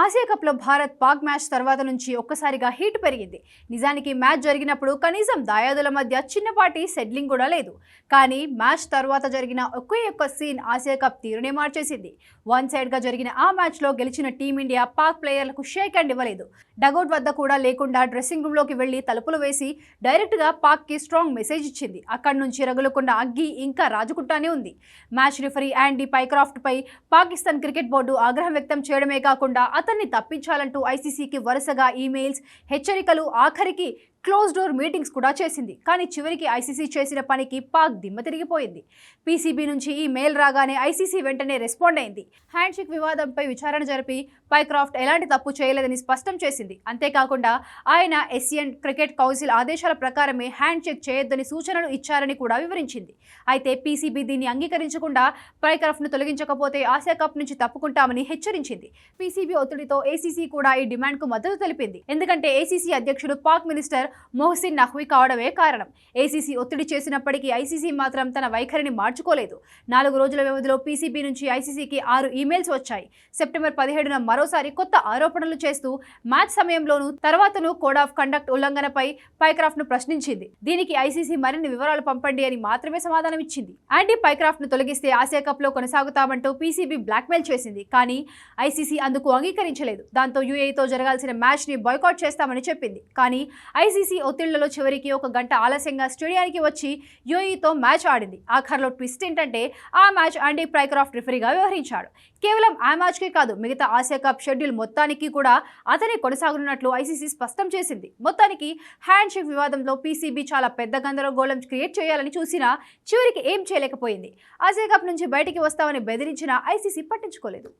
Asia కప్లో Bharat Pak match తర్వాత నుంచి ఒక్కసారిగా హీట్ పెరిగింది. నిజానికి మ్యాచ్ జరిగినప్పుడు కనీసం దాయాదుల మధ్య చిన్నపాటి సెడ్లింగ్ కూడా లేదు. కానీ మ్యాచ్ తర్వాత జరిగిన ఒకే ఒక్క సీన్ ఆసియా కప్ తీరునే మార్చేసింది. వన్ సైడ్గా జరిగిన ఆ మ్యాచ్లో గెలిచిన టీమిండియా పాక్ ప్లేయర్లకు షేక్ హ్యాండ్ ఇవ్వలేదు. డగౌట్ వద్ద కూడా లేకుండా డ్రెస్సింగ్ రూమ్లోకి వెళ్లి తలుపులు వేసి డైరెక్ట్గా పాక్కి స్ట్రాంగ్ మెసేజ్ ఇచ్చింది. అక్కడి నుంచి రగులుకున్న అగ్గి ఇంకా రాజుకుంటానే ఉంది. మ్యాచ్ రిఫరీ యాండీ పైక్రాఫ్ట్పై పాకిస్తాన్ క్రికెట్ బోర్డు ఆగ్రహం వ్యక్తం చేయడమే కాకుండా అతన్ని తప్పించాలంటూ ఐసీసీకి వరుసగా ఈమెయిల్స్, హెచ్చరికలు, ఆఖరికి క్లోజ్ డోర్ మీటింగ్స్ కూడా చేసింది. కానీ చివరికి ఐసీసీ చేసిన పనికి పాక్ దిమ్మ తిరిగిపోయింది. పీసీబీ నుంచి ఈ మెయిల్ రాగానే ఐసీసీ వెంటనే రెస్పాండ్ అయింది. హ్యాండ్షేక్ వివాదంపై విచారణ జరిపి పైక్రాఫ్ట్ ఎలాంటి తప్పు చేయలేదని స్పష్టం చేసింది. అంతేకాకుండా ఆయన ఏషియన్ క్రికెట్ కౌన్సిల్ ఆదేశాల ప్రకారమే హ్యాండ్షేక్ చేయొద్దని సూచనలు ఇచ్చారని కూడా వివరించింది. అయితే పీసీబీ దీన్ని అంగీకరించకుండా పైక్రాఫ్ట్ను తొలగించకపోతే ఆసియా కప్ నుంచి తప్పుకుంటామని హెచ్చరించింది. పీసీబీ ఒత్తిడితో ఏసీసీ కూడా ఈ డిమాండ్కు మద్దతు తెలిపింది. ఎందుకంటే ఏసీసీ అధ్యక్షుడు పాక్ మినిస్టర్ మొహసిన్ నఖ్వీ కావడమే కారణం. ఏసీసీ ఒత్తిడి చేసినప్పటికీ ఐసీసీ మాత్రం తన వైఖరిని మార్చుకోలేదు. 4 రోజుల వ్యవధిలో పీసీబీ నుంచి ఐసీసీకి 6 ఈమెయిల్స్ వచ్చాయి. సెప్టెంబర్ 17న మరోసారి కొత్త ఆరోపణలు చేస్తూ మ్యాచ్ సమయంలోనూ తర్వాతను కోడ్ ఆఫ్ కండక్ట్ ఉల్లంఘనపై పైక్రాఫ్ట్ను ప్రశ్నించింది. దీనికి ఐసీసీ మరిన్ని వివరాలు పంపండి అని మాత్రమే సమాధానం ఇచ్చింది. యాంటీ పైక్రాఫ్ట్ను తొలగిస్తే ఆసియా కప్లో కొనసాగుతామంటూ పీసీబీ బ్లాక్మెయిల్ చేసింది. కానీ ఐసీసీ అందుకు అంగీకరించలేదు. దాంతో యూఏఈతో జరగాల్సిన మ్యాచ్ని బాయ్కాట్ చేస్తామని చెప్పింది. కానీ ఐసీసీ ఒత్తిళ్లలో చివరికి 1 గంట ఆలస్యంగా స్టేడియానికి వచ్చి యూఏఈతో మ్యాచ్ ఆడింది. ఆఖర్లో ట్విస్ట్ ఏంటంటే ఆ మ్యాచ్ యాండీ పైక్రాఫ్ట్ రిఫరీగా వ్యవహరించాడు. కేవలం ఆ మ్యాచ్కే కాదు, మిగతా ఆసియా కప్ షెడ్యూల్ మొత్తానికి కూడా అతనే కొనసాగనున్నట్లు ఐసీసీ స్పష్టం చేసింది. మొత్తానికి హ్యాండ్షేక్ వివాదంలో పీసీబీ చాలా పెద్ద గందరగోళం క్రియేట్ చేయాలని చూసినా చివరికి ఏం చేయలేకపోయింది. ఆసియా కప్ నుంచి బయటికి వస్తామని బెదిరించినా ఐసీసీ పట్టించుకోలేదు.